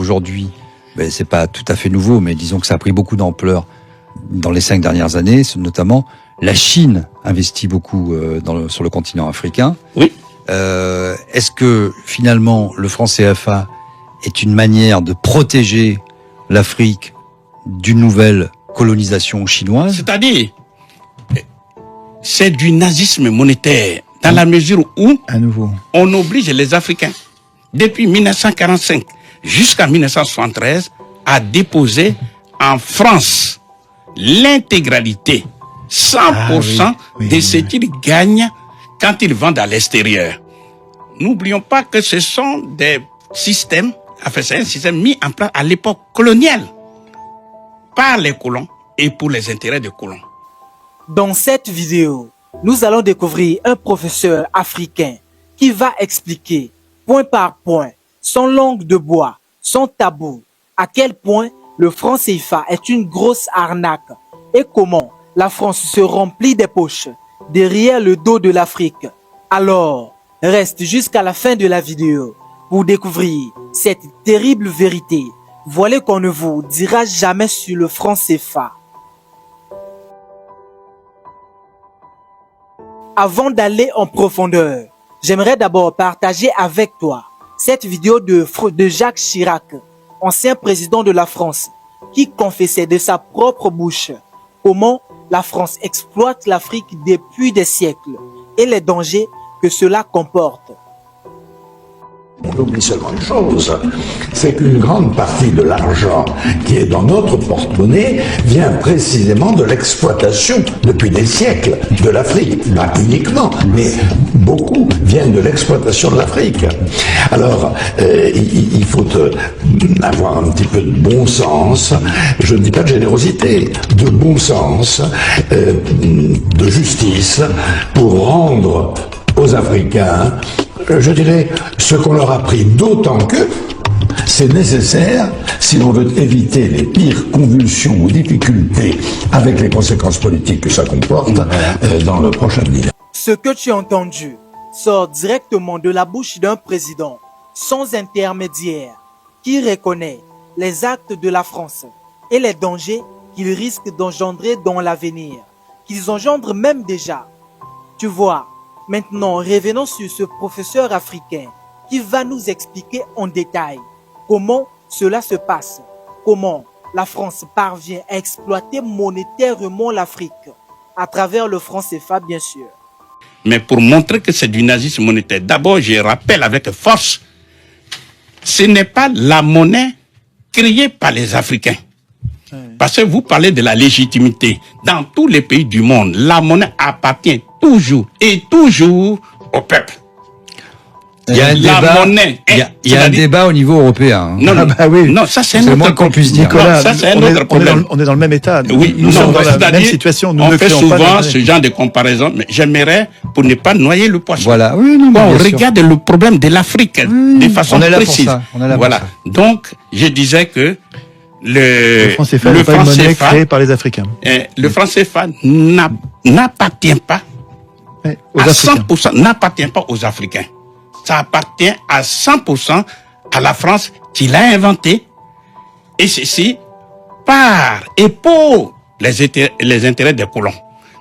qu'aujourd'hui, c'est pas tout à fait nouveau, mais disons que ça a pris beaucoup d'ampleur dans les 5 dernières années, notamment la Chine investit beaucoup sur le continent africain. Oui. Est-ce que finalement le franc CFA est une manière de protéger l'Afrique d'une nouvelle colonisation chinoise? C'est-à-dire, c'est du nazisme monétaire, dans la mesure où on oblige les Africains, depuis 1945 jusqu'à 1973, à déposer en France l'intégralité, 100% de ce qu'ils gagnent quand ils vendent à l'extérieur. N'oublions pas que ce sont des systèmes, c'est un système mis en place à l'époque coloniale par les colons et pour les intérêts des colons. Dans cette vidéo, nous allons découvrir un professeur africain qui va expliquer point par point, sans langue de bois, sans tabou, à quel point le franc CFA est une grosse arnaque et comment la France se remplit des poches derrière le dos de l'Afrique. Alors, reste jusqu'à la fin de la vidéo pour découvrir cette terrible vérité. Voilà qu'on ne vous dira jamais sur le franc CFA. Avant d'aller en profondeur, j'aimerais d'abord partager avec toi cette vidéo de Jacques Chirac, ancien président de la France, qui confessait de sa propre bouche comment la France exploite l'Afrique depuis des siècles et les dangers que cela comporte. On oublie seulement une chose, c'est qu'une grande partie de l'argent qui est dans notre porte-monnaie vient précisément de l'exploitation depuis des siècles de l'Afrique. Pas uniquement, mais beaucoup viennent de l'exploitation de l'Afrique. Alors, il faut avoir un petit peu de bon sens, je ne dis pas de générosité, de bon sens, de justice pour rendre aux Africains, je dirais, ce qu'on leur a pris, d'autant que c'est nécessaire si l'on veut éviter les pires convulsions ou difficultés avec les conséquences politiques que ça comporte dans le prochain avenir. Ce que tu as entendu sort directement de la bouche d'un président sans intermédiaire qui reconnaît les actes de la France et les dangers qu'ils risquent d'engendrer dans l'avenir, qu'ils engendrent même déjà. Tu vois. Maintenant, revenons sur ce professeur africain qui va nous expliquer en détail comment cela se passe, comment la France parvient à exploiter monétairement l'Afrique, à travers le franc CFA bien sûr. Mais pour montrer que c'est du nazisme monétaire, d'abord je rappelle avec force, ce n'est pas la monnaie créée par les Africains. Parce que vous parlez de la légitimité. Dans tous les pays du monde, la monnaie appartient toujours et toujours au peuple. Il y a un débat au niveau européen. Non, non, ça c'est un autre qu'on puisse dire. Nicolas, ça, c'est un autre problème. On est dans le même état. Oui, nous sommes dans la même situation. Nous on ne fait créons pas souvent ce genre de comparaison, mais j'aimerais, pour ne pas noyer le poisson. Voilà. Oui, non, on regarde le problème de l'Afrique de façon précise. Voilà. Donc, je disais que le franc CFA n'est pas une monnaie créée par les Africains. Le franc CFA n'appartient pas à 100%, n'appartient pas aux Africains. Ça appartient à 100% à la France qui l'a inventé. Et ceci par et pour les intérêts des colons.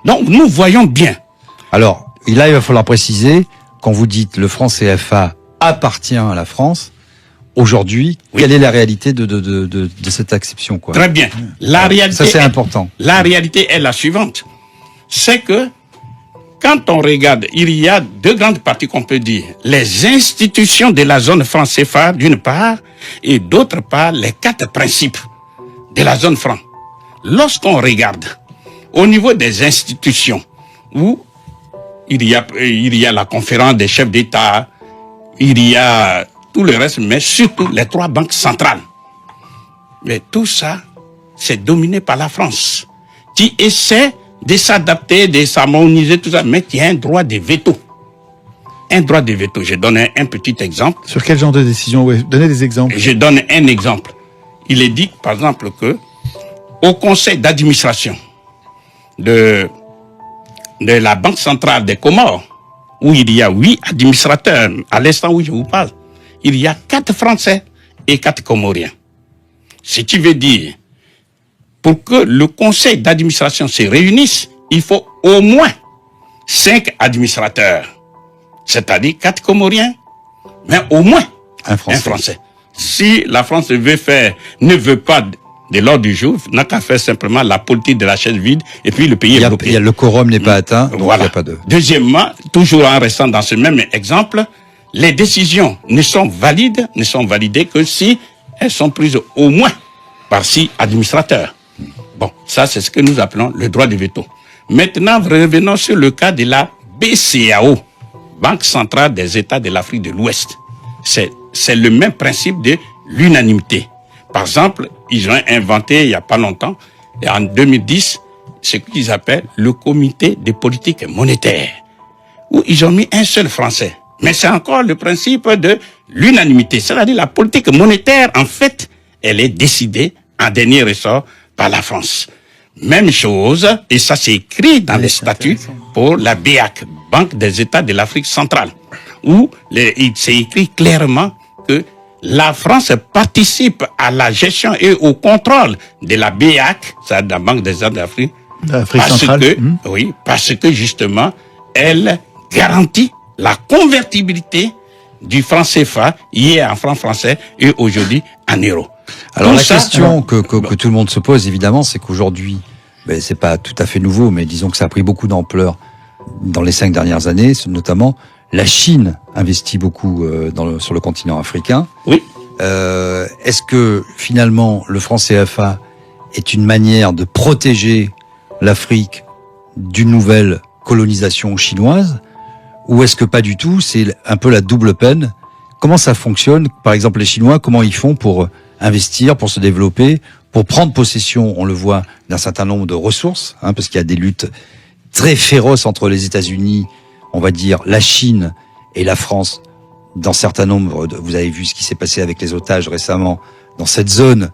Donc nous voyons bien. Alors, là il va falloir préciser, quand vous dites le franc CFA appartient à la France, aujourd'hui, quelle est la réalité de cette acception, quoi? Très bien. La réalité, ça c'est important. La réalité est la suivante. C'est que quand on regarde, il y a deux grandes parties qu'on peut dire. Les institutions de la zone franc CFA d'une part, et d'autre part, les 4 principes de la zone franc. Lorsqu'on regarde au niveau des institutions, où il y a la conférence des chefs d'État, il y a tout le reste, mais surtout les 3 banques centrales. Mais tout ça, c'est dominé par la France, qui essaie de s'adapter, de s'harmoniser, tout ça, mais qui a un droit de veto. Un droit de veto. Je donne un petit exemple. Sur quel genre de décision? Oui, donnez des exemples. Je donne un exemple. Il est dit, par exemple, que au conseil d'administration de la Banque centrale des Comores, où il y a 8 administrateurs, à l'instant où je vous parle, il y a 4 Français et 4 Comoriens. Ce qui veut dire, pour que le conseil d'administration se réunisse, il faut au moins 5 administrateurs. C'est-à-dire 4 Comoriens, mais au moins un Français. Si la France ne veut pas de l'ordre du jour, n'a qu'à faire simplement la politique de la chaise vide et puis le pays est bloqué. Le quorum n'est pas atteint, donc voilà. il n'y a pas de... Deuxièmement, toujours en restant dans ce même exemple, les décisions ne sont validées que si elles sont prises au moins par 6 administrateurs. Bon, ça c'est ce que nous appelons le droit de veto. Maintenant, revenons sur le cas de la BCEAO, Banque centrale des États de l'Afrique de l'Ouest. C'est le même principe de l'unanimité. Par exemple, ils ont inventé il n'y a pas longtemps, en 2010, ce qu'ils appellent le comité de politique monétaire, où ils ont mis un seul Français. Mais c'est encore le principe de l'unanimité. C'est-à-dire la politique monétaire, en fait, elle est décidée en dernier ressort par la France. Même chose, et ça c'est écrit dans les statuts pour la BEAC, Banque des États de l'Afrique centrale, où il s'est écrit clairement que la France participe à la gestion et au contrôle de la BEAC, c'est la Banque des États de l'Afrique centrale. Parce que justement, elle garantit la convertibilité du franc CFA, hier en franc français et aujourd'hui en euros. Alors la question que tout le monde se pose évidemment, c'est qu'aujourd'hui, c'est pas tout à fait nouveau, mais disons que ça a pris beaucoup d'ampleur dans les 5 dernières années, notamment la Chine investit beaucoup sur le continent africain. Oui. Est-ce que finalement le franc CFA est une manière de protéger l'Afrique d'une nouvelle colonisation chinoise, ou est-ce que pas du tout, c'est un peu la double peine? Comment ça fonctionne? Par exemple, les Chinois, comment ils font pour investir, pour se développer, pour prendre possession, on le voit, d'un certain nombre de ressources, parce qu'il y a des luttes très féroces entre les États-Unis, on va dire la Chine et la France, dans certains nombres, vous avez vu ce qui s'est passé avec les otages récemment, dans cette zone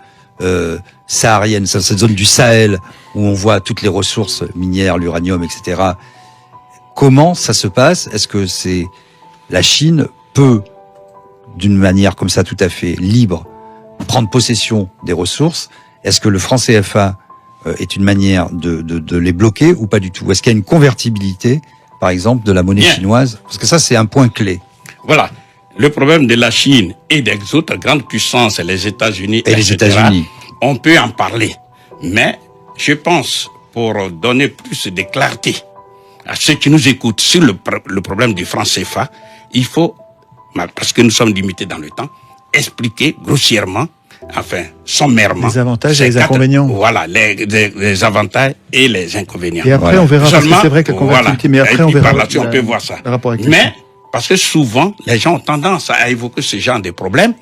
saharienne, cette zone du Sahel, où on voit toutes les ressources minières, l'uranium, etc. Comment ça se passe? Est-ce que la Chine peut, d'une manière comme ça tout à fait libre, prendre possession des ressources? Est-ce que le franc CFA est une manière de les bloquer ou pas du tout? Est-ce qu'il y a une convertibilité, par exemple, de la monnaie chinoise? Parce que ça, c'est un point clé. Voilà. Le problème de la Chine et des autres grandes puissances, les États-Unis, on peut en parler. Mais je pense, pour donner plus de clarté à ceux qui nous écoutent sur le problème du franc CFA, il faut, parce que nous sommes limités dans le temps, expliquer grossièrement, sommairement. Les avantages et les inconvénients. Voilà, les avantages et les inconvénients. Et après, on verra, parce que c'est vrai que la convertibilité, mais après, on verra. Là-dessus, on peut voir ça. Mais, parce que souvent, les gens ont tendance à évoquer ce genre de problèmes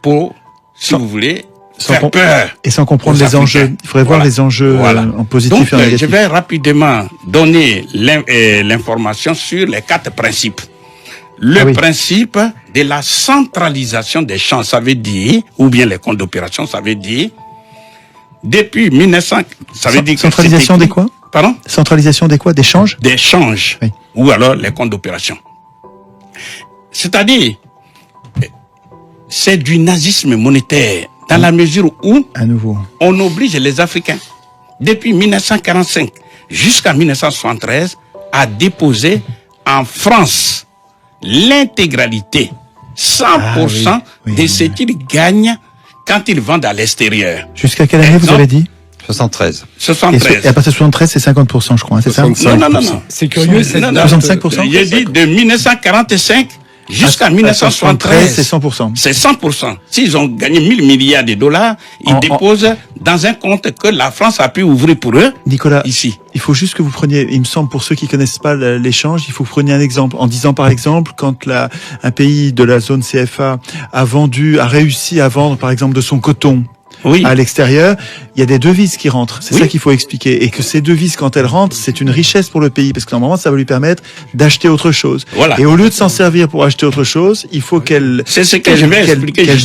pour, si vous voulez, faire peur. Et sans comprendre les enjeux. Il faudrait voir les enjeux en positif et en négatif. Je vais rapidement donner l'information sur les 4 principes. Le principe de la centralisation des champs, ça veut dire, ou bien les comptes d'opération, ça veut dire, depuis 1900, ça veut dire centralisation des quoi? Pardon? Centralisation des quoi? Des changes? Des changes. Oui. Ou alors les comptes d'opération. C'est-à-dire, c'est du nazisme monétaire, dans la mesure où on oblige les Africains, depuis 1945 jusqu'à 1973, à déposer en France l'intégralité, 100% de ce qu'ils gagnent quand ils vendent à l'extérieur. Jusqu'à quelle année vous avez dit? 73. 73. Et à partir de 73, c'est 50%, je crois, c'est ça? Non. C'est curieux, c'est 65%. J'ai dit de 1945 jusqu'à 1973, c'est 100%. C'est 100%. S'ils ont gagné 1000 milliards de dollars, ils déposent dans un compte que la France a pu ouvrir pour eux. Nicolas, ici. Il faut juste que vous preniez, il me semble, pour ceux qui connaissent pas l'échange, il faut que vous preniez un exemple. En disant, par exemple, quand un pays de la zone CFA a réussi à vendre, par exemple, de son coton, à l'extérieur, il y a des devises qui rentrent. C'est ça qu'il faut expliquer. Et que ces devises, quand elles rentrent, c'est une richesse pour le pays. Parce que normalement, ça va lui permettre d'acheter autre chose. Voilà. Et au lieu de s'en servir pour acheter autre chose, il faut qu'elle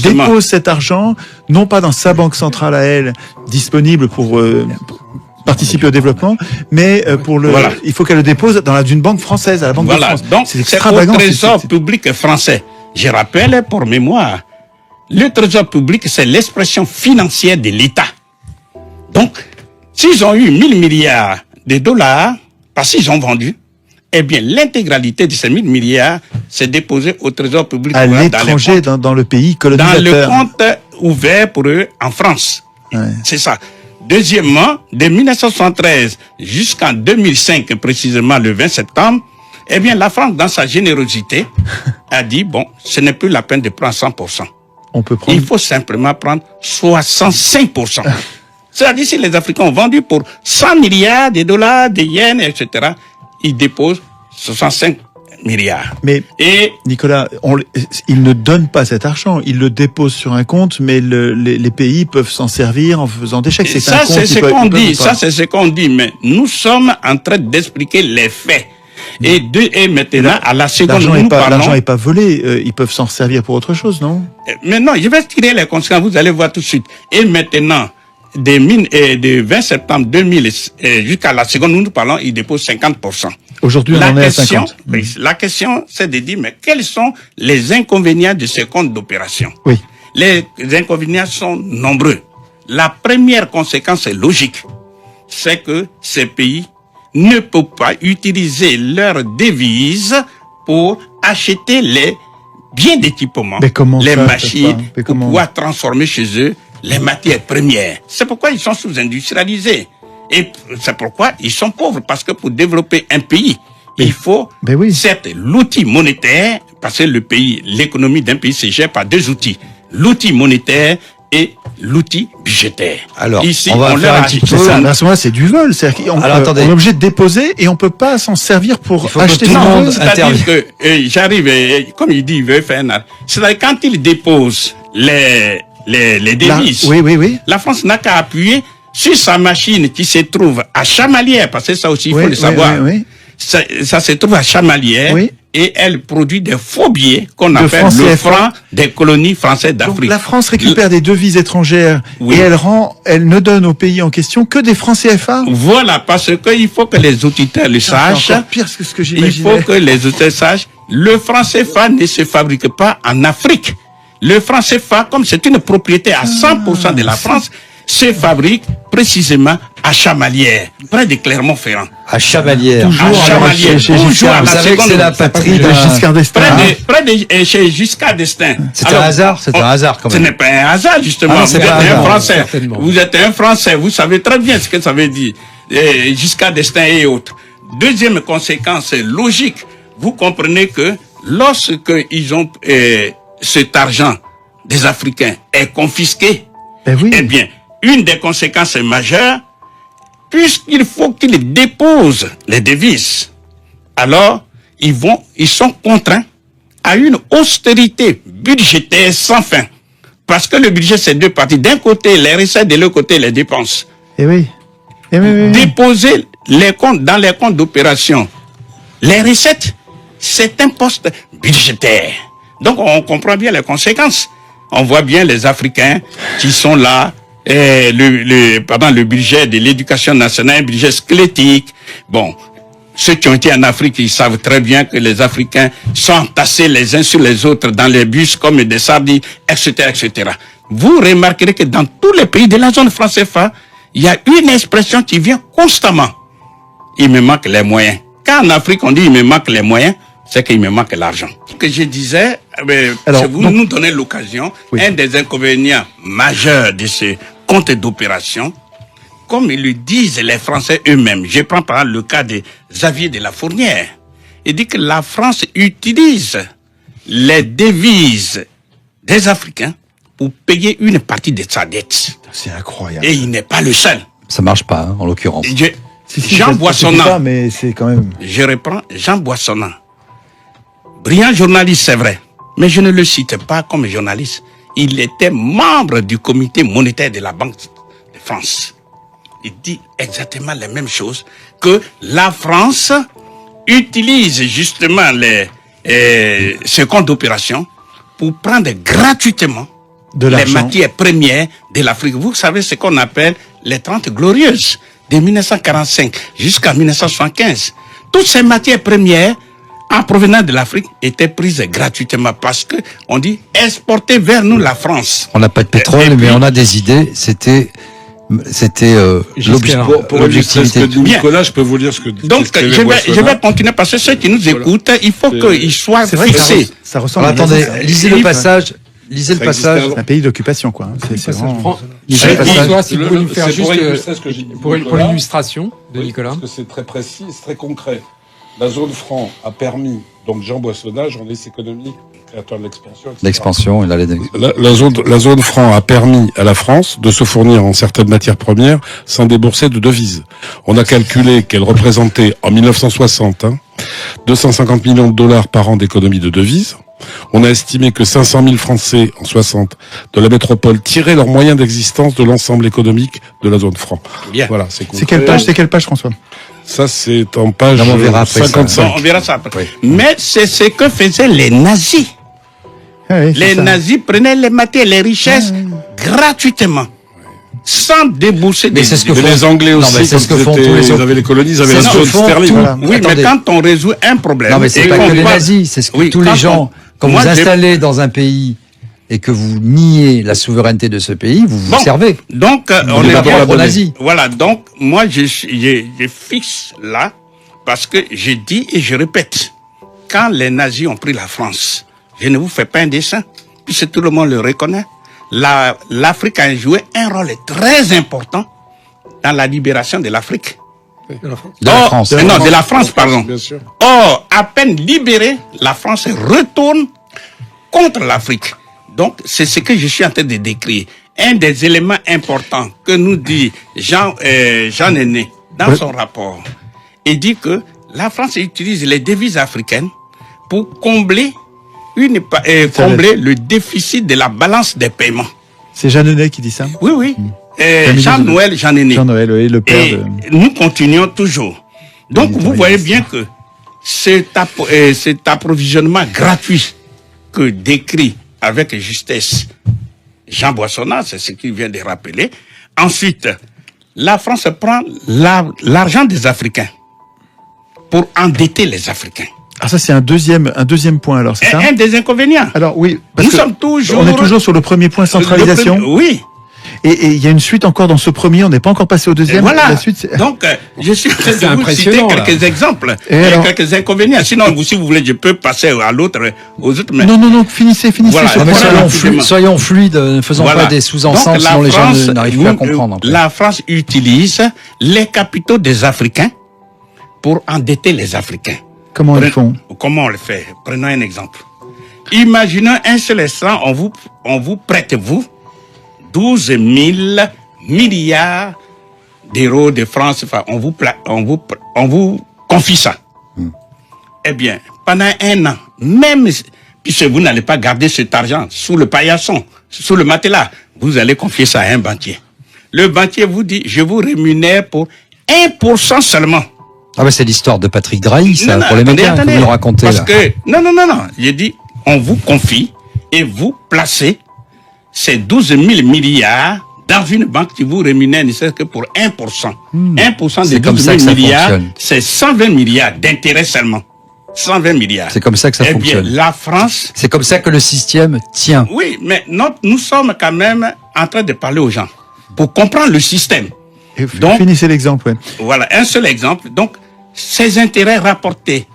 dépose cet argent, non pas dans sa banque centrale à elle, disponible pour participer au développement, mais il faut qu'elle le dépose dans d'une banque française, à la Banque de France. Donc, c'est au trésor public français. Je rappelle, pour mémoire, le trésor public, c'est l'expression financière de l'État. Donc, s'ils ont eu 1000 milliards de dollars, parce qu'ils ont vendu, eh bien, l'intégralité de ces 1000 milliards s'est déposée au trésor public. À l'étranger, dans le pays colonisateur. Dans le compte ouvert pour eux en France. Ouais. C'est ça. Deuxièmement, de 1973 jusqu'en 2005, précisément le 20 septembre, eh bien, la France, dans sa générosité, a dit, bon, ce n'est plus la peine de prendre 100%. On peut prendre... Il faut simplement prendre 65%. C'est-à-dire, si les Africains ont vendu pour 100 milliards de dollars, de yens, etc., ils déposent 65 milliards. Mais, Nicolas, ils ne donnent pas cet argent. Ils le déposent sur un compte, mais les pays peuvent s'en servir en faisant des chèques. Ça, c'est ce qu'on dit. Ça, c'est ce qu'on dit. Mais nous sommes en train d'expliquer les faits. Et maintenant, à la seconde, l'argent n'est pas volé. Ils peuvent s'en servir pour autre chose, non? Mais non, je vais tirer les conséquences. Vous allez voir tout de suite. Et maintenant, de 20 septembre 2000 jusqu'à la seconde, nous parlons, ils déposent 50%. Aujourd'hui, on en est à 50. Oui, la question, c'est de dire, mais quels sont les inconvénients de ce compte d'opération? Oui. Les inconvénients sont nombreux. La première conséquence est logique. C'est que ces pays ne peuvent pas utiliser leurs devises pour acheter les biens d'équipement, les machines, pour pouvoir transformer chez eux les matières premières. C'est pourquoi ils sont sous-industrialisés. Et c'est pourquoi ils sont pauvres, parce que pour développer un pays, il faut, certes, l'outil monétaire, parce que le pays, l'économie d'un pays se gère par deux outils. L'outil monétaire et l'outil budgétaire. Alors, ici, on va faire un petit peu. À ce moment-là, c'est du vol. On est obligé de déposer et on peut pas s'en servir pour acheter tout le monde. C'est-à-dire que j'arrive, comme il dit, il veut faire un... C'est-à-dire quand il dépose les devises, la France n'a qu'à appuyer sur sa machine qui se trouve à Chamalières, parce que ça aussi, il faut le savoir. Ça se trouve à Chamalières. Et elle produit des faux billets qu'on appelle le franc des colonies françaises d'Afrique. Donc la France récupère des devises étrangères et elle ne donne au pays en question que des francs CFA. Voilà, parce qu'il faut que les auditeurs le sachent. C'est encore pire que ce que j'imaginais. Il faut que les auditeurs sachent. Le franc CFA ne se fabrique pas en Afrique. Le franc CFA, comme c'est une propriété à 100% de la France, se fabrique précisément à Chamalières, près de Clermont-Ferrand. À Chamalières. À Chamalières. Vous savez que c'est la patrie de Giscard d'Estaing. Près de chez Giscard d'Estaing. C'est un hasard, c'est un hasard quand même. Ce n'est pas un hasard, justement. Vous êtes un Français. Vous êtes un Français. Vous savez très bien ce que ça veut dire. Giscard d'Estaing et autres. Deuxième conséquence logique. Vous comprenez que lorsque ils ont cet argent des Africains est confisqué, eh bien, une des conséquences majeures, puisqu'il faut qu'ils déposent les devises, alors ils sont contraints à une austérité budgétaire sans fin. Parce que le budget, c'est deux parties. D'un côté, les recettes, de l'autre côté, les dépenses. Déposer les comptes dans les comptes d'opération. Les recettes, c'est un poste budgétaire. Donc, on comprend bien les conséquences. On voit bien les Africains qui sont là, le budget de l'éducation nationale, un budget squelettique. Bon, ceux qui ont été en Afrique, ils savent très bien que les Africains sont entassés les uns sur les autres dans les bus comme des sardines, etc., etc. Vous remarquerez que dans tous les pays de la zone franc CFA, il y a une expression qui vient constamment. Il me manque les moyens. Quand en Afrique, on dit il me manque les moyens, c'est qu'il me manque l'argent. Ce que je disais, vous nous donnez l'occasion, un des inconvénients majeurs de ce compte d'opération, comme ils le disent les Français eux-mêmes. Je prends par exemple le cas de Xavier de la Fournière. Il dit que la France utilise les devises des Africains pour payer une partie de sa dette. C'est incroyable. Et il n'est pas le seul. Ça marche pas, en l'occurrence. Jean Boissonnant. Mais c'est quand même... Je reprends Jean Boissonnant. Brillant journaliste, c'est vrai. Mais je ne le cite pas comme journaliste. Il était membre du comité monétaire de la Banque de France. Il dit exactement les mêmes choses, que la France utilise justement ce compte d'opération pour prendre gratuitement les matières premières de l'Afrique. Vous savez ce qu'on appelle les 30 glorieuses de 1945 jusqu'à 1975. Toutes ces matières premières en provenance de l'Afrique étaient prises gratuitement parce que on dit exporter vers nous la France. On n'a pas de pétrole, Et puis- mais on a des idées. C'était Pour illustrer ce que l'objectivité. dit Nicolas, je peux vous lire ce que Donc qu'écrivait je Boissonnas. vais continuer parce que ceux qui nous écoutent, il faut qu'ils soient C'est vrai que fixés. ça ressemble Alors, à attendez, ça. lisez le passage. Lisez le Ça existait passage. avant. C'est un pays d'occupation, quoi. C'est vraiment... Lisez le passage. François, si vous pouvez nous C'est faire pour juste illustrer ce que j'ai dit de pour Nicolas. l'illustration de Oui, Nicolas. Parce que c'est très précis, c'est très concret. La zone franc a permis, donc Jean Boissonnas, journaliste économique, créateur de l'expansion, etc. L'expansion, il a les... La zone franc a permis à la France de se fournir en certaines matières premières sans débourser de devises. On a calculé qu'elle représentait en 1960 250 millions de dollars par an d'économie de devises. On a estimé que 500 000 Français en 60 de la métropole tiraient leurs moyens d'existence de l'ensemble économique de la zone franc. Bien. Voilà, C'est quelle page, François? Ça, c'est en page Non, on verra après ça. 55. Bon, on verra ça après. Oui. Mais c'est ce que faisaient les nazis. Ah oui, c'est Les ça. nazis prenaient les matières, les richesses gratuitement, sans débourser Mais des... c'est ce que Mais font- les Anglais Non, aussi, mais c'est ce que quand font ils tous les ils autres. avaient les colonies, ils avaient C'est la ce que zone font sterling. tous- Voilà. Oui, Attendez. mais quand on résout un problème... Non, mais c'est et pas qu'on que les voit- nazis, c'est ce que Oui, tous les quand gens, quand moi, vous j'ai- installez dans un pays et que vous niez la souveraineté de ce pays, vous vous Bon, servez. Donc, on Vous est n'êtes bien pas pro-nazi. Voilà, donc, moi, je fixe là, parce que je dis et je répète, quand les nazis ont pris la France, je ne vous fais pas un dessin, puisque tout le monde le reconnaît, l'Afrique a joué un rôle très important dans la libération de l'Afrique. De la France. Non, de la France, pardon. Bien sûr. Or, à peine libérée, la France retourne contre l'Afrique. Donc, c'est ce que je suis en train de décrire. Un des éléments importants que nous dit Jean Néné dans son rapport, il dit que la France utilise les devises africaines pour combler le déficit de la balance des paiements. C'est Jean Nenet qui dit ça. Oui, oui. ministre Jean-Noël Jean Néné. Jean-Noël, oui, le père Et de... nous continuons toujours. Donc, vous voyez bien que cet approvisionnement gratuit que décrit avec justesse Jean Boissonnas, c'est ce qu'il vient de rappeler. Ensuite, la France prend l'argent des Africains pour endetter les Africains. Ah, ça, c'est un deuxième point, alors, c'est ça? Un des inconvénients. Alors, oui, parce Nous que sommes toujours... on est toujours sur le premier point, centralisation. Oui. Et il y a une suite encore dans ce premier, on n'est pas encore passé au Et deuxième. voilà. La suite, c'est- Donc, je suis en train C'est de vous citer impressionnant, là. quelques exemples, Et alors quelques inconvénients. Sinon, si vous voulez, je peux passer à l'autre, aux autres. Mais Non, finissez Voilà. ce Non, mais point-là. Voilà. soyons fluides, ne faisons voilà. pas des sous-ensembles, Donc, la sinon les gens France, n'arrivent plus à comprendre. après. La France utilise les capitaux des Africains pour endetter les Africains. Comment ils font? Comment on le fait? Prenons un exemple. Imaginons un seul instant, on vous prête, vous, 12 000 milliards d'euros de France, enfin, on vous confie ça. Eh bien, pendant un an, même puisque vous n'allez pas garder cet argent sous le paillasson, sous le matelas, vous allez confier ça à un banquier. Le banquier vous dit, je vous rémunère pour 1% seulement. Ah ben c'est l'histoire de Patrick Drahi, ça, pour les attendez, médias, que attendez. vous nous racontez Parce là. que, non. J'ai dit, on vous confie et vous placez ces 12 000 milliards dans une banque qui vous rémunère ne serait que pour 1%. 1% C'est des comme 12 ça 000 que ça milliards, fonctionne. c'est 120 milliards d'intérêts seulement. 120 milliards. C'est comme ça que ça Eh fonctionne. bien, la France, C'est comme ça que le système tient. oui, mais nous sommes quand même en train de parler aux gens pour comprendre le système. Et Donc- finissez l'exemple, ouais. Voilà, un seul exemple. Donc, ces intérêts rapportés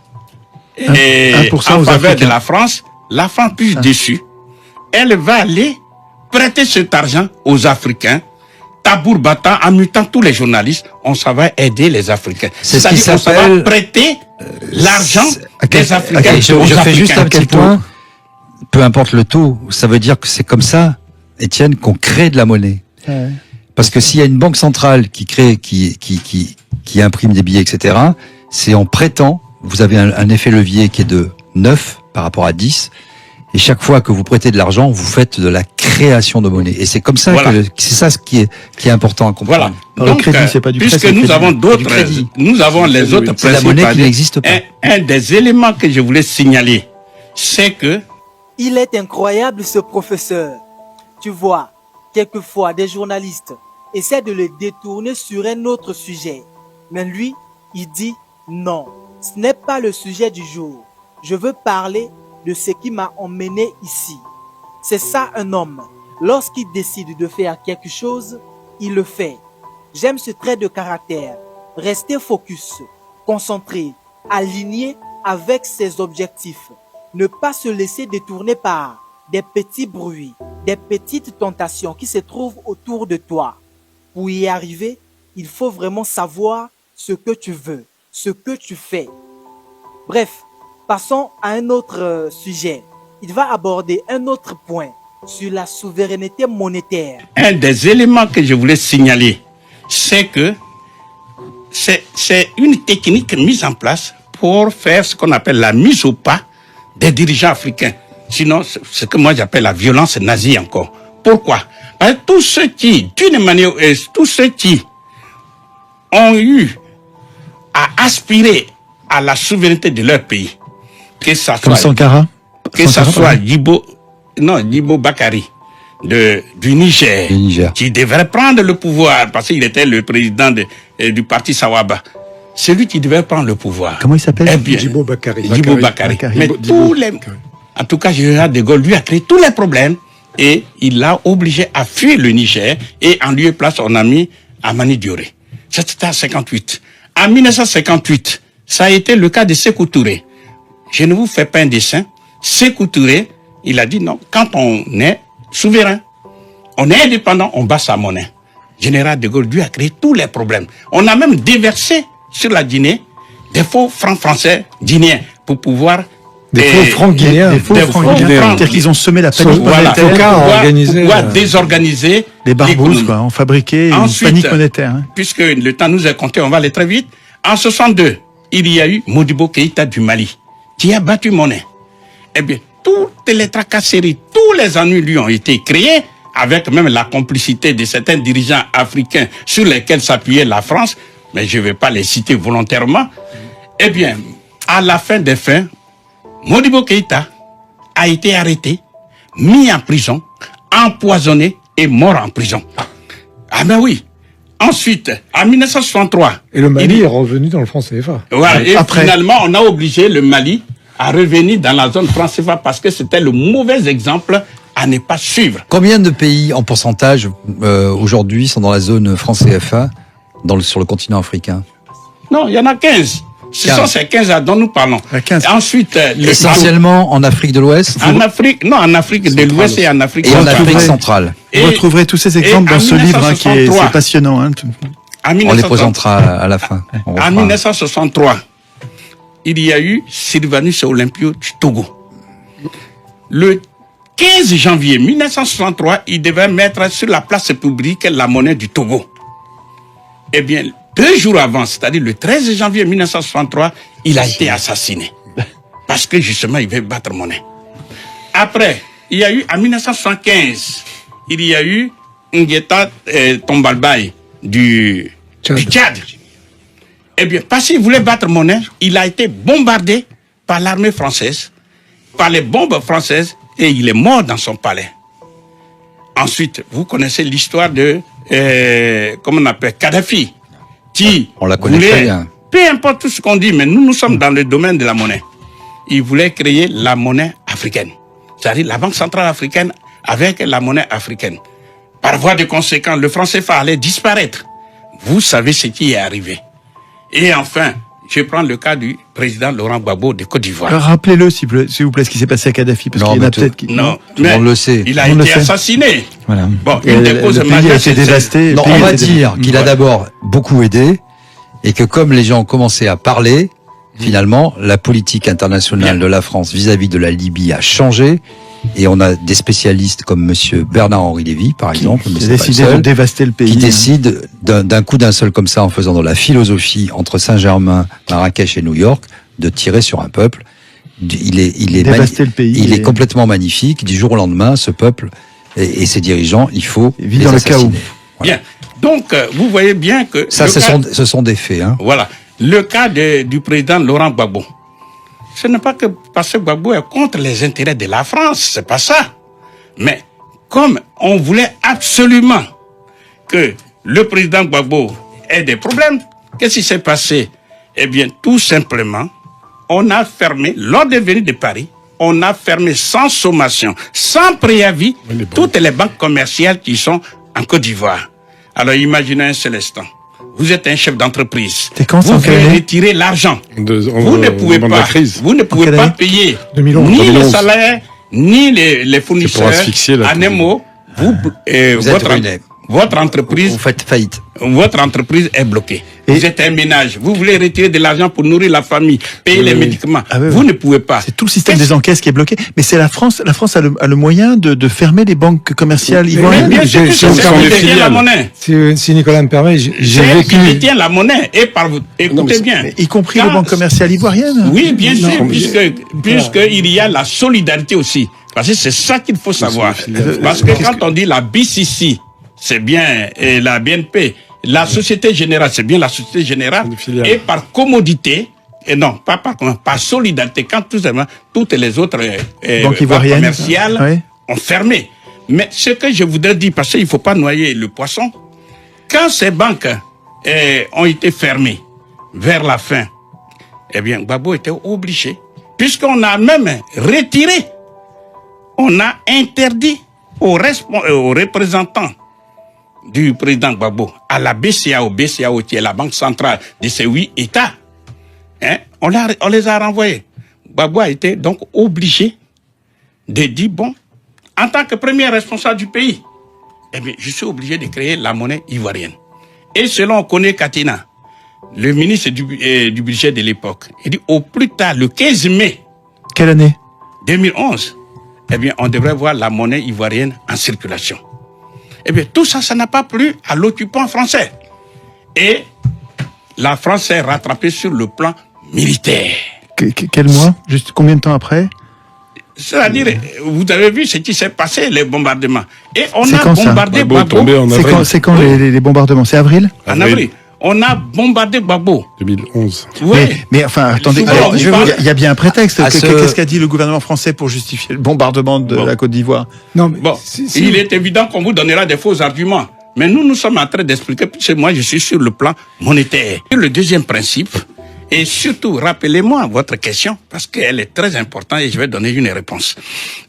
1% en aux faveur Africains. de la France plus déçue, elle va aller prêter cet argent aux Africains, tabour battant, en mutant tous les journalistes, on s'en va aider les Africains. C'est ce qui C'est-à-dire qu'on s'en va s'appelle- prêter l'argent Ok, des Africains ok, je aux fais juste Africains. un petit point. Peu importe le taux, ça veut dire que c'est comme ça, Étienne, qu'on crée de la monnaie. Ouais. Parce que s'il y a une banque centrale qui crée, qui imprime des billets, etc., c'est en prêtant, vous avez un effet levier qui est de 9 par rapport à 10, et chaque fois que vous prêtez de l'argent, vous faites de la création de monnaie. Et c'est comme ça Voilà. que, c'est ça ce qui est important à comprendre. Voilà. Alors, le crédit, c'est pas du prêt, puisque c'est le nous crédit. avons d'autres, Du crédit. nous avons les autres C'est la principes. monnaie qui n'existe pas. Un des éléments que je voulais signaler, c'est que Il est incroyable ce professeur. Tu vois, quelquefois des journalistes essaient de le détourner sur un autre sujet. Mais lui, il dit non, ce n'est pas le sujet du jour. Je veux parler de ce qui m'a emmené ici. C'est ça un homme. Lorsqu'il décide de faire quelque chose, il le fait. J'aime ce trait de caractère. Rester focus, concentré, aligné avec ses objectifs. Ne pas se laisser détourner par des petits bruits, des petites tentations qui se trouvent autour de toi. Pour y arriver, il faut vraiment savoir ce que tu veux, ce que tu fais. Bref, passons à un autre sujet. Il va aborder un autre point sur la souveraineté monétaire. Un des éléments que je voulais signaler, c'est que c'est une technique mise en place pour faire ce qu'on appelle la mise au pas des dirigeants africains. Sinon, ce que moi j'appelle la violence nazie encore. Pourquoi? Parce que tous ceux qui, d'une manière ou tous ceux qui ont eu à aspirer à la souveraineté de leur pays, que ça Comme soit Sankara. que ça soit Djibo Bakary du Niger, qui devrait prendre le pouvoir parce qu'il était le président du parti Sawaba. C'est lui qui devait prendre le pouvoir. Comment il s'appelle? Eh bien, Djibo Bakary. Djibo Bakary. Mais en tout cas, général de Gaulle lui a créé tous les problèmes et il l'a obligé à fuir le Niger et en lieu et place on a mis Amani Dioré. C'était en 58. En 1958, ça a été le cas de Sékou Touré. Je ne vous fais pas un dessin. Sékou Touré, il a dit non, quand on est souverain, on est indépendant, on bat sa monnaie. Général de Gaulle lui a créé tous les problèmes. On a même déversé sur la Guinée des faux francs français guinéens pour pouvoir Des faux francs guinéens. Des faux Des francs faux guinéens. francs. C'est-à-dire qu'ils ont semé la panique Voilà, monétaire. Pour pouvoir désorganiser Les barbouzes, l'économie. quoi, ont fabriqué Ensuite, une panique monétaire. Hein. Puisque le temps nous est compté, on va aller très vite. En 62, il y a eu Modibo Keïta du Mali, qui a battu monnaie. Eh bien, toutes les tracasseries, tous les ennuis lui ont été créés, avec même la complicité de certains dirigeants africains sur lesquels s'appuyait la France, mais je ne vais pas les citer volontairement. Eh bien, à la fin des fins, Modibo Keïta a été arrêté, mis en prison, empoisonné et mort en prison. Ah ben oui. Ensuite, en 1963... Et le Mali est revenu dans le franc CFA. Voilà, et Après. finalement, on a obligé le Mali à revenir dans la zone franc CFA parce que c'était le mauvais exemple à ne pas suivre. Combien de pays en pourcentage aujourd'hui sont dans la zone franc CFA sur le continent africain? Non, il y en a 15. Ce 15. sont ces 15 dont nous parlons. 15. Et ensuite, Essentiellement en Afrique de l'Ouest en Afrique, non, en Afrique de l'Ouest et en Afrique et en centrale. Afrique centrale. Et- Vous retrouverez tous ces exemples et dans en ce livre hein, qui est 1963. c'est passionnant. Hein. En On les 1963, présentera à la fin. On en refera. 1963, il y a eu Sylvanus Olympio du Togo. Le 15 janvier 1963, il devait mettre sur la place publique la monnaie du Togo. Eh bien, 2 jours avant, c'est-à-dire le 13 janvier 1963, il a été assassiné. Parce que justement, il veut battre monnaie. Après, il y a eu, en 1975, il y a eu Ngueta Tombalbaye du Tchad. Eh bien, parce qu'il voulait battre monnaie, il a été bombardé par l'armée française, par les bombes françaises, et il est mort dans son palais. Ensuite, vous connaissez l'histoire de, comment on appelle, Kadhafi, qui On la connaît très bien. peu importe tout ce qu'on dit, mais nous sommes dans le domaine de la monnaie. Il voulait créer la monnaie africaine, c'est-à-dire la Banque centrale africaine avec la monnaie africaine. Par voie de conséquence, le franc CFA allait disparaître. Vous savez ce qui est arrivé. Et enfin, je prends le cas du président Laurent Gbagbo de Côte d'Ivoire. Alors, rappelez-le, s'il vous plaît, ce qui s'est passé à Kadhafi, parce Non, qu'il y en a mais tout- peut-être qui... Non, Tout le monde le sait. il a Tout le monde été le sait. assassiné. Voilà. Bon, Et une des causes le pays majeures, a été c'est- dévasté. Non, le pays on a va été dire qu'il a d'abord beaucoup aidé et que comme les gens ont commencé à parler, finalement, la politique internationale de la France vis-à-vis de la Libye a changé. Et on a des spécialistes comme monsieur Bernard-Henri Lévy, par exemple, mais Qui a c'est pas le décidé de seul, dévaster le pays. qui décide d'un coup d'un seul comme ça, en faisant de la philosophie entre Saint-Germain, Marrakech et New York, de tirer sur un peuple. Il est Dévaster le pays. il est Et- complètement magnifique. Du jour au lendemain, ce peuple et ses dirigeants, il faut Il vit les dans le assassiner. chaos. Bien. Donc, vous voyez bien que... Ça, le ce sont des faits. Hein. Voilà. Le cas du président Laurent Gbagbo. Ce n'est pas que parce que Gbagbo est contre les intérêts de la France, c'est pas ça. Mais comme on voulait absolument que le président Gbagbo ait des problèmes, qu'est-ce qui s'est passé? Eh bien, tout simplement, on a fermé, lors de venue de Paris, on a fermé sans sommation, sans préavis, toutes les banques commerciales qui sont en Côte d'Ivoire. Alors imaginez un seul instant. Vous êtes un chef d'entreprise. Vous voulez retirer l'argent. Vous ne pouvez pas. Vous ne pouvez pas payer 2011. ni les salaires, ni les fournisseurs. En un mot, votre entreprise. Vous faites faillite. Votre entreprise est bloquée. Vous êtes un ménage. Vous voulez retirer de l'argent pour nourrir la famille, payer les médicaments. Vous ne pouvez pas. C'est tout le système des encaisses qui est bloqué. Mais c'est la France. La France a le moyen de fermer les banques commerciales ivoiriennes. Bien sûr, c'est qui détient la monnaie. Si Nicolas me permet, j'ai vécu. Qui détient la monnaie. Et écoutez bien. Y compris les banques commerciales ivoiriennes. Oui, bien sûr, puisque il y a la solidarité aussi. Parce que c'est ça qu'il faut savoir. Parce que quand on dit la BCC, c'est bien, et la BNP, la Société Générale, c'est bien la Société Générale, et par commodité, et non, pas par solidarité, quand tout simplement, toutes les autres banques commerciales ont fermé. Mais ce que je voudrais dire, parce qu'il ne faut pas noyer le poisson, quand ces banques ont été fermées vers la fin, eh bien, Gbagbo était obligé, puisqu'on a même retiré, on a interdit aux représentants du président Gbagbo à la BCAO qui est la banque centrale de ces 8 États, on les a renvoyés. Gbagbo a été donc obligé de dire, bon, en tant que premier responsable du pays, eh bien, je suis obligé de créer la monnaie ivoirienne. Et selon Koné Katina, le ministre du budget de l'époque, il dit au plus tard, le 15 mai. Quelle année? 2011. Eh bien, on devrait voir la monnaie ivoirienne en circulation. Eh bien, tout ça, ça n'a pas plu à l'occupant français. Et la France s'est rattrapée sur le plan militaire. Quel mois? Juste combien de temps après? C'est-à-dire, vous avez vu ce qui s'est passé, les bombardements. Et on a bombardé Gbagbo. C'est quand les bombardements? C'est avril? En avril. On a bombardé Gbagbo. 2011. Oui. Mais enfin, attendez, il y a bien un prétexte. Qu'est-ce qu'a dit le gouvernement français pour justifier le bombardement de la Côte d'Ivoire? Non, mais il est évident qu'on vous donnera des faux arguments. Mais nous sommes en train d'expliquer, puisque moi, je suis sur le plan monétaire. Le deuxième principe, et surtout, rappelez-moi votre question, parce qu'elle est très importante et je vais donner une réponse.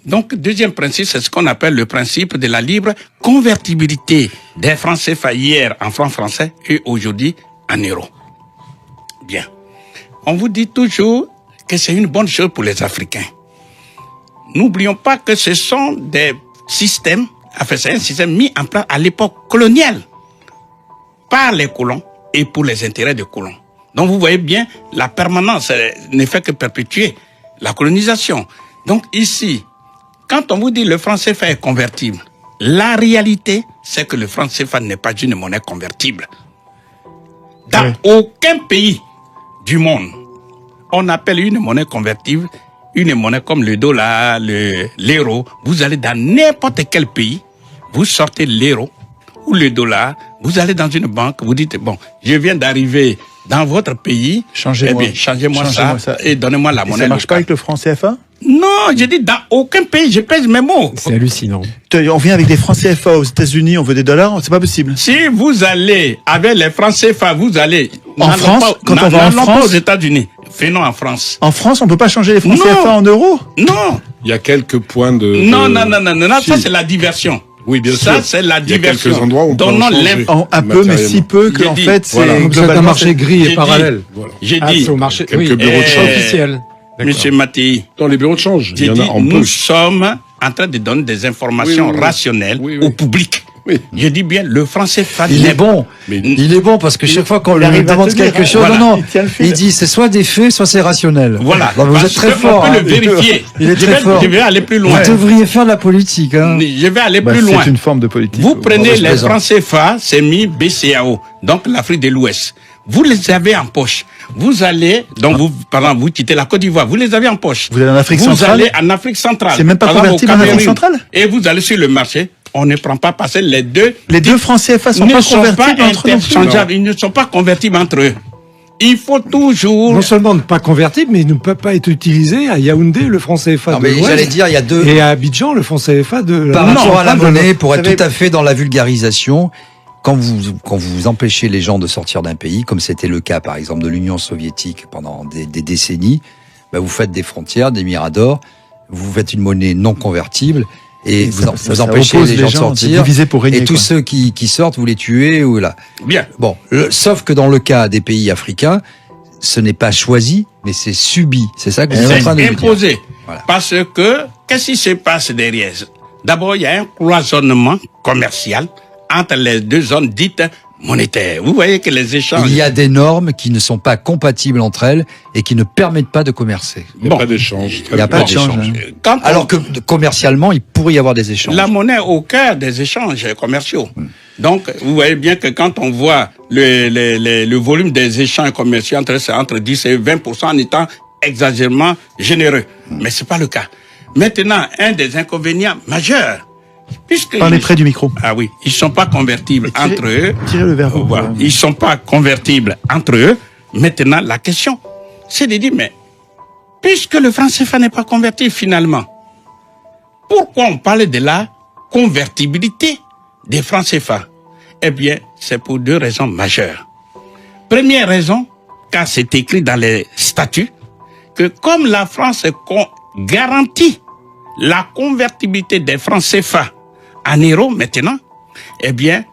Donc, deuxième principe, c'est ce qu'on appelle le principe de la libre convertibilité des francs CFA hier en francs français et aujourd'hui en euros. Bien. On vous dit toujours que c'est une bonne chose pour les Africains. N'oublions pas que ce sont des systèmes, enfin, c'est un système mis en place à l'époque coloniale par les colons et pour les intérêts des colons. Donc vous voyez bien, la permanence ne fait que perpétuer la colonisation. Donc ici, quand on vous dit le franc CFA est convertible, la réalité, c'est que le franc CFA n'est pas une monnaie convertible. Dans aucun pays du monde, on appelle une monnaie convertible une monnaie comme le dollar, l'euro. Vous allez dans n'importe quel pays, vous sortez l'euro ou le dollar, vous allez dans une banque, vous dites, bon, je viens d'arriver dans votre pays, changez-moi ça et donnez-moi la monnaie. Ça marche pas avec le franc CFA? Non, j'ai dit dans aucun pays, je pèse mes mots. C'est hallucinant. On vient avec des francs CFA aux États-Unis, on veut des dollars, c'est pas possible. Si vous allez avec les francs CFA, vous allez en France, quand on va en France, pas aux États-Unis. Faisons en France. En France, on peut pas changer les francs CFA en euros? Non. Il y a quelques points de... Non, ça c'est la diversion. Oui, bien sûr. Ça, c'est la diversion. Il y a quelques endroits où on peut en changer. Un peu, mais si peu qu'en fait, c'est un marché gris et parallèle. J'ai dit... C'est au marché... Quelques bureaux de change officiels. Monsieur Mattei. Dans les bureaux de change, il y en a en peu. Nous sommes en train de donner des informations rationnelles au public. Oui. Je dis bien, le franc CFA... Il est bon. Il est bon parce que chaque fois qu'on lui demande quelque chose, il dit c'est soit des faits, soit c'est rationnel. Voilà. Donc vous êtes très fort. On peut le vérifier. Il est très fort. Je vais aller plus loin. Vous devriez faire de la politique. Je vais aller plus loin. C'est une forme de politique. Vous prenez les francs CFA, c'est mis BCAO, donc l'Afrique de l'Ouest. Vous les avez en poche. Vous allez, donc par exemple, vous quittez la Côte d'Ivoire, vous les avez en poche. Vous allez en Afrique centrale. Vous allez en Afrique centrale. C'est même pas convertible en Afrique centrale. Et vous allez sur le marché. On ne prend pas passer les deux. Les deux francs CFA sont pas convertibles entre eux. Ils ne sont pas convertibles entre eux. Il faut toujours... Non seulement ne pas convertible, mais il ne peut pas être utilisé à Yaoundé, le franc CFA de l'Ouest. J'allais dire, il y a deux... Et à Abidjan, le franc CFA de la... Par rapport à la monnaie, pour être tout à fait dans la vulgarisation, quand vous empêchez les gens de sortir d'un pays, comme c'était le cas par exemple de l'Union soviétique pendant des décennies, bah, vous faites des frontières, des miradors, vous faites une monnaie non convertible, et vous empêchez les gens de sortir, pour régner, et tous ceux qui sortent, vous les tuez, ou là. Bien. Bon, sauf que dans le cas des pays africains, ce n'est pas choisi, mais c'est subi. C'est ça que vous êtes en train de C'est nous dire. imposé. Voilà. Parce que, qu'est-ce qui se passe derrière? D'abord, il y a un cloisonnement commercial entre les deux zones dites monétaires. Vous voyez que les échanges... Il y a des normes qui ne sont pas compatibles entre elles et qui ne permettent pas de commercer. Il n'y a pas d'échange. Il n'y a pas d'échange. Quand Alors que commercialement, il pourrait y avoir des échanges. la monnaie est au cœur des échanges commerciaux. Donc, vous voyez bien que quand on voit le volume des échanges commerciaux entre 10 et 20% en étant exagérément généreux. Mais c'est pas le cas. Maintenant, un des inconvénients majeurs, puisque... Parlez près du micro. Ah oui, ils sont pas convertibles entre eux. Tirez le verre. Voilà. Ils sont pas convertibles entre eux. Maintenant, la question, c'est de dire, mais, puisque le franc CFA n'est pas convertible finalement, pourquoi on parle de la convertibilité des francs CFA? Eh bien, c'est pour deux raisons majeures. Première raison, car c'est écrit dans les statuts, que comme la France garantit la convertibilité des francs CFA en euros maintenant, eh bien,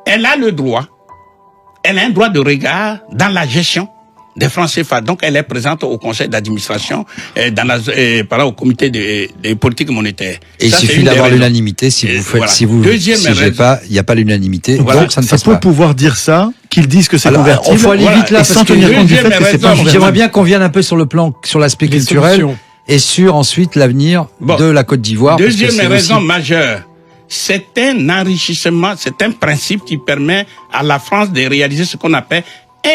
elle a un droit de regard dans la gestion des francs CFA. Donc, elle est présente au conseil d'administration, au comité des politiques monétaires. Et ça, il suffit d'avoir l'unanimité. Si vous faites, voilà. si vous siégez pas, il n'y a pas l'unanimité. Voilà. Donc, ça ne Ça passe peut pas. pouvoir dire ça, qu'ils disent que c'est Alors, convertible. on faut aller vite là, et parce sans que tenir compte du fait deuxième que c'est pas raison, convertible. J'aimerais bien qu'on vienne un peu sur le plan, sur l'aspect Les culturel solutions. et sur ensuite l'avenir Bon. de la Côte d'Ivoire. parce que Deuxième c'est raison aussi- majeure, c'est un enrichissement, c'est un principe qui permet à la France de réaliser ce qu'on appelle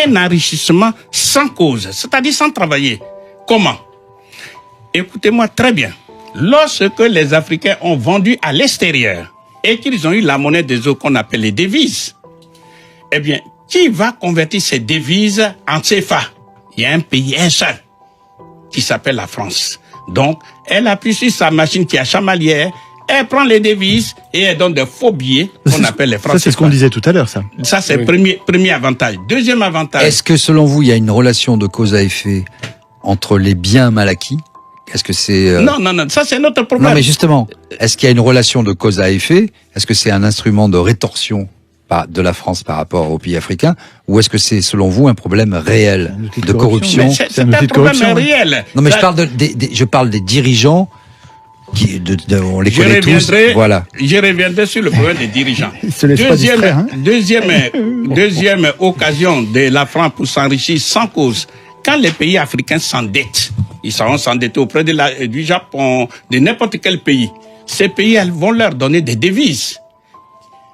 un enrichissement sans cause, c'est-à-dire sans travailler. Comment? Écoutez-moi très bien. Lorsque les Africains ont vendu à l'extérieur et qu'ils ont eu la monnaie des eaux qu'on appelle les devises, eh bien, qui va convertir ces devises en CFA? Il y a un pays, un seul, qui s'appelle la France. Donc, elle appuie sur sa machine qui est à chamalière, elle prend les devises et elle donne des faux billets qu'on appelle les francs Ça, c'est ce qu'on CFA. disait tout à l'heure, ça. Ça, c'est le premier avantage. Deuxième avantage. Est-ce que selon vous, il y a une relation de cause à effet entre les biens mal acquis? Est-ce que c'est Non, ça c'est notre problème. Non, mais justement, est-ce qu'il y a une relation de cause à effet? Est-ce que c'est un instrument de rétorsion de la France par rapport aux pays africains, ou est-ce que c'est, selon vous, un problème réel outil de de corruption? Mais c'est un un outil de problème corruption, oui. réel. Non, mais Ça- je parle des dirigeants on les connaît tous. Voilà. Je reviendrai sur le problème des dirigeants. Ils se laissent pas distraire, hein. Deuxième occasion de la France pour s'enrichir sans cause. Quand les pays africains s'endettent, ils seront s'endetter auprès du Japon, de n'importe quel pays. Ces pays, elles vont leur donner des devises.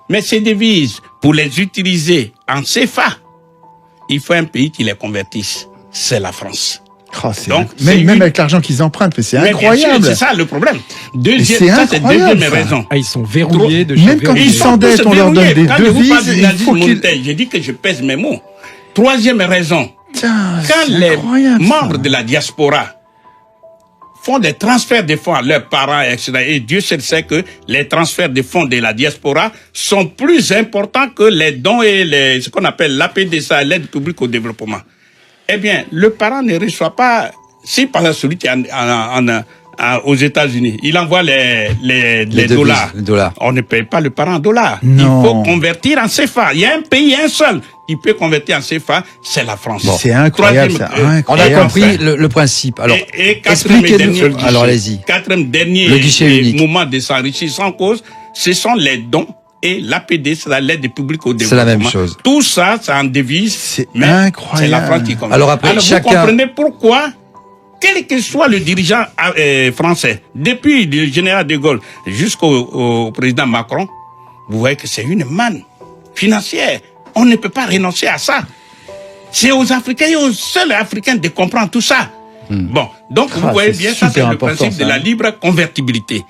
Mais ces devises, pour les utiliser en CFA, il faut un pays qui les convertisse. C'est la France. Oh, c'est Donc, même, c'est même une- avec l'argent qu'ils empruntent, mais c'est Mais bien sûr, incroyable. c'est ça le problème. c'est Ça, c'est incroyable, deuxième ça. raison. Ah, ils sont verrouillés de chez Même quand verrouillés. ils s'endettent, on leur donne des Quand je vous parle devises, du il nazisme faut qu'ils... monétaire, j'ai dit que je pèse mes mots. Troisième raison, Putain, quand c'est les incroyable, ça. membres de la diaspora font des transferts de fonds à leurs parents, etc., et Dieu seul sait que les transferts de fonds de la diaspora sont plus importants que les dons et ce qu'on appelle l'APDSA, l'aide publique au développement. Eh bien, le parent ne reçoit pas, si par exemple celui qui est aux États-Unis, il envoie les devises, dollars. les dollars. On ne paye pas le parent en dollars. Non. Il faut convertir en CFA. Il y a un pays, un seul, qui peut convertir en CFA, c'est la France. C'est incroyable, Troisième, ça. Incroyable. On a et compris enfin, le principe. Alors, et quatrième et dernier, expliquez-nous. Alors, allez-y. Quatrième dernier Le guichet unique. moment de s'enrichir sans cause, ce sont les dons et l'APD, c'est l'aide publique au développement. C'est la même chose. Tout ça, c'est en devise. C'est mais incroyable. C'est la France qui convertit. Alors après, vous chacun- comprenez pourquoi, quel que soit le dirigeant français, depuis le général de Gaulle jusqu'au président Macron, vous voyez que c'est une manne financière. On ne peut pas renoncer à ça. C'est aux Africains et aux seuls Africains de comprendre tout ça. Bon, donc vous voyez c'est bien, ça c'est super le important, principe ça. de la libre convertibilité.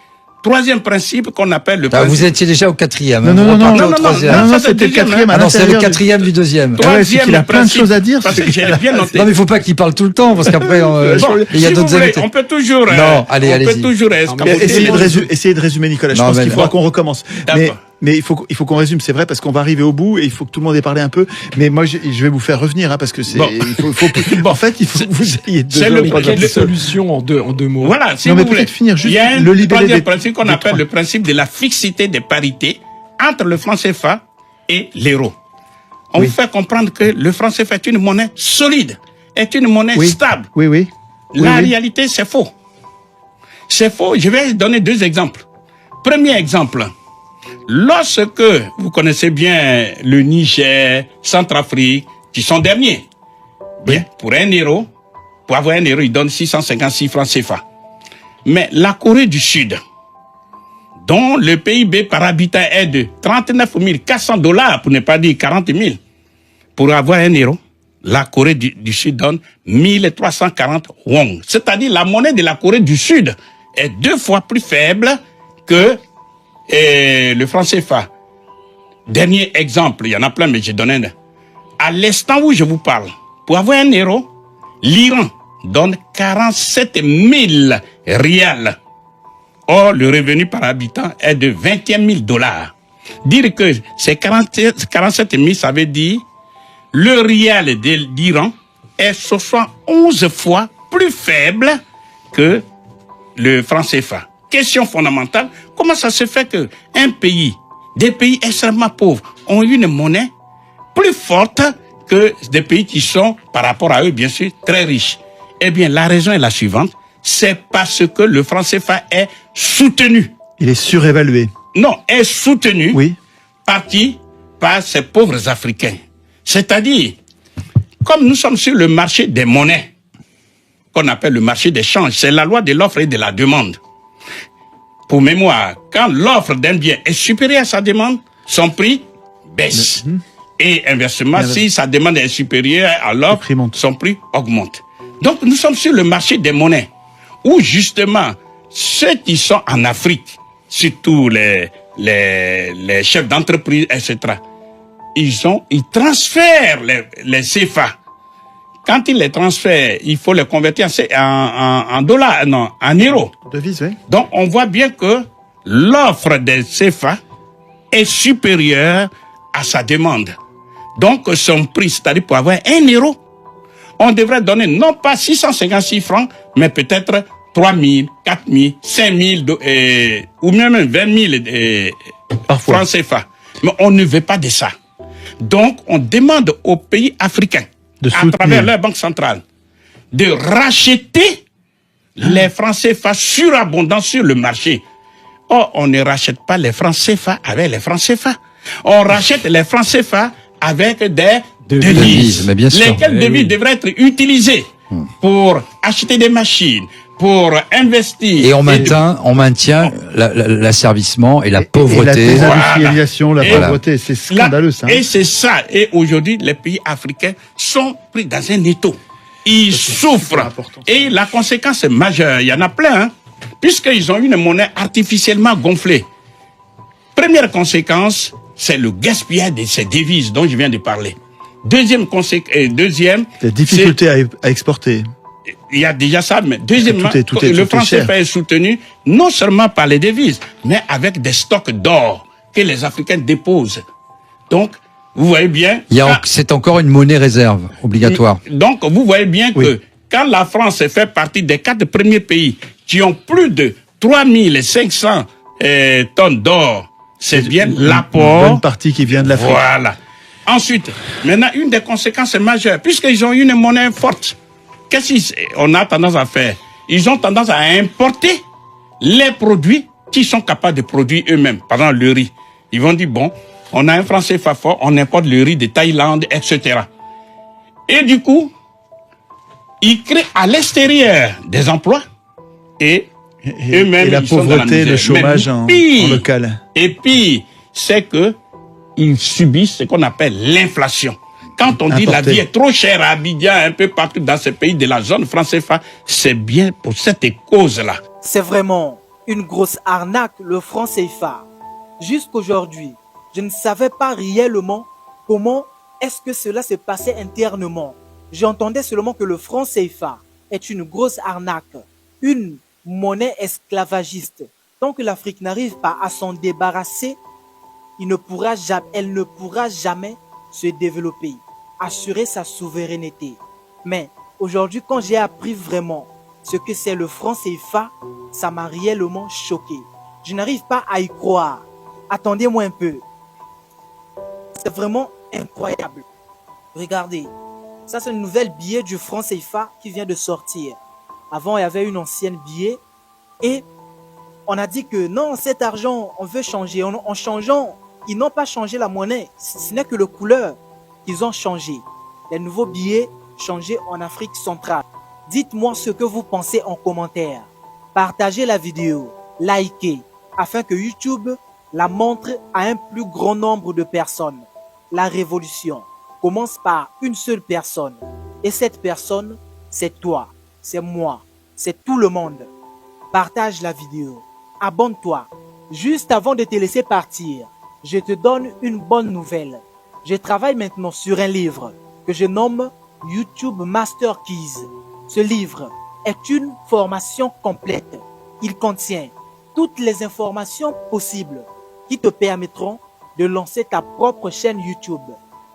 Troisième principe qu'on appelle le Ah, principe... vous étiez déjà au quattrième. Non, hein, non, vous non, repartez non, au non, troisième. non, Non, ça, c'était c'est le quatrième. à Ah non, c'est le l'intérieur du- quatrième du deuxième. Ah ouais, c'est qu'il a plein de principe, choses à dire, Parce c'est- que j'ai bien noté. Non, mais il faut pas qu'il parle tout le temps, parce qu'après, Bon, il y a si vous d'autres voulez, invités. on peut toujours... Non, allez, on peut allez-y. toujours escamoter. Essayez de résumer, Nicolas. Je Non, pense mais qu'il faudra bon. qu'on recommence. D'accord. Mais Mais il faut qu'on résume, c'est vrai, parce qu'on va arriver au bout et il faut que tout le monde ait parlé un peu. Mais moi, je vais vous faire revenir, hein, parce que c'est. Bon. En fait, il faut que vous ayez Quelle solution en deux mots? Voilà, si Non, vous mais voulez. peut-être finir juste Il y a le un libellé troisième des- principe qu'on des appelle trois. le principe de la fixité des parités entre le franc CFA et l'euro. On Oui. vous fait comprendre que le franc CFA est une monnaie solide, est une monnaie Oui. stable. Oui, oui. La oui. réalité, c'est faux. C'est faux. Je vais donner 2 exemples. Premier exemple. Lorsque vous connaissez bien le Niger, Centrafrique, qui sont derniers, bien, pour avoir 1 euro, ils donnent 656 francs CFA. Mais la Corée du Sud, dont le PIB par habitant est de 39 400 $, pour ne pas dire 40 000, pour avoir 1 euro, la Corée du Sud donne 1340 won. C'est-à-dire la monnaie de la Corée du Sud est 2 fois plus faible que le franc CFA. Dernier exemple, il y en a plein, mais je donne un. À l'instant où je vous parle, pour avoir 1 euro, l'Iran donne 47 000 rials. Or, le revenu par habitant est de 21 000 $. Dire que c'est 47 000, ça veut dire le rial d'Iran est 71 fois plus faible que le franc CFA. Question fondamentale, comment ça se fait que des pays extrêmement pauvres ont une monnaie plus forte que des pays qui sont, par rapport à eux, bien sûr, très riches? Eh bien, la raison est la suivante, c'est parce que le franc CFA est soutenu. Il est surévalué. Non, est soutenu Oui. par qui? Par ces pauvres Africains. C'est-à-dire, comme nous sommes sur le marché des monnaies, qu'on appelle le marché des changes, c'est la loi de l'offre et de la demande. Pour mémoire, quand l'offre d'un bien est supérieure à sa demande, son prix baisse. Et inversement, si sa demande est supérieure à l'offre, prix monte. son prix augmente. Donc nous sommes sur le marché des monnaies, où justement, ceux qui sont en Afrique, surtout les chefs d'entreprise, etc., ils transfèrent les CFA. Quand ils les transfèrent, il faut les convertir en dollars, non, en euros. Devise, oui. Donc, on voit bien que l'offre des CFA est supérieure à sa demande. Donc, son prix, c'est-à-dire pour avoir 1 euro, on devrait donner non pas 656 francs, mais peut-être 3 000, 4 000, 5 000, ou même 20 000 Parfois. francs CFA. Mais on ne veut pas de ça. Donc, on demande aux pays africains, De à soutenir. travers leur banque centrale, de racheter les francs CFA surabondants sur le marché. Or, on ne rachète pas les francs CFA avec les francs CFA. On rachète les francs CFA avec des devises. Mais bien sûr. Lesquelles devises devraient être utilisées pour acheter des machines, pour investir. Et on maintient l'asservissement et la Et la pauvreté. désindustrialisation, la Et pauvreté, c'est scandaleux, ça. Et c'est ça. Et aujourd'hui, les pays africains sont pris dans un étau. Ils souffrent. important. Et la conséquence est majeure. Il y en a plein, hein, puisqu'ils ont une monnaie artificiellement gonflée. Première conséquence, c'est le gaspillage de ces devises dont je viens de parler. Deuxième conséquence, La difficulté à exporter. il y a déjà ça, mais deuxièmement, Tout est le franc cher. CFA est soutenu non seulement par les devises, mais avec des stocks d'or que les Africains déposent. Donc, vous voyez bien. C'est encore une monnaie réserve obligatoire. Donc, vous voyez bien Oui. que quand la France fait partie des 4 premiers pays qui ont plus de 3500 tonnes d'or, c'est bien Une l'apport. bonne partie qui vient de l'Afrique. Voilà. Ensuite, maintenant, une des conséquences majeures, puisqu'ils ont une monnaie forte, qu'est-ce qu'on a tendance à faire? Ils ont tendance à importer les produits qu'ils sont capables de produire eux-mêmes. Par exemple, le riz. Ils vont dire, bon, on a un franc CFA fort, on importe le riz de Thaïlande, etc. Et du coup, ils créent à l'extérieur des emplois et eux-mêmes, Et la ils sont dans la pauvreté, misère. le chômage Mais en pire, local. Et puis, c'est que ils subissent ce qu'on appelle l'inflation. Quand on dit la Importé. vie est trop chère à Abidjan, un peu partout dans ces pays de la zone franc CFA, c'est bien pour cette cause-là. C'est vraiment une grosse arnaque, le franc CFA. Jusqu'aujourd'hui, je ne savais pas réellement comment est-ce que cela se passait internement. J'entendais seulement que le franc CFA est une grosse arnaque, une monnaie esclavagiste. Tant que l'Afrique n'arrive pas à s'en débarrasser, elle ne pourra jamais se développer, assurer sa souveraineté. Mais aujourd'hui, quand j'ai appris vraiment ce que c'est le franc CFA, ça m'a réellement choqué. Je n'arrive pas à y croire. Attendez-moi un peu. C'est vraiment incroyable. Regardez, ça c'est une nouvelle billet du franc CFA qui vient de sortir. Avant, il y avait une ancienne billet et on a dit que non, cet argent, on veut changer. En changeant, ils n'ont pas changé la monnaie. Ce n'est que le couleur qu'ils ont changé. Les nouveaux billets changés en Afrique centrale. Dites-moi ce que vous pensez en commentaire. Partagez la vidéo, likez, afin que YouTube la montre à un plus grand nombre de personnes. La révolution commence par une seule personne. Et cette personne, c'est toi, c'est moi, c'est tout le monde. Partage la vidéo, abonne-toi. Juste avant de te laisser partir, je te donne une bonne nouvelle. Je travaille maintenant sur un livre que je nomme YouTube Master Keys. Ce livre est une formation complète. Il contient toutes les informations possibles qui te permettront de lancer ta propre chaîne YouTube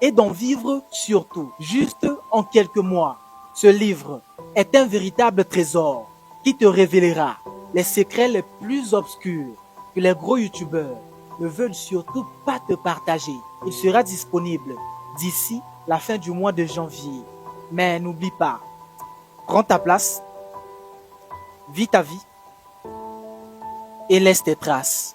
et d'en vivre surtout, juste en quelques mois. Ce livre est un véritable trésor qui te révélera les secrets les plus obscurs que les gros YouTubeurs ne veulent surtout pas te partager. Il sera disponible d'ici la fin du mois de janvier. Mais n'oublie pas, prends ta place, vis ta vie et laisse tes traces.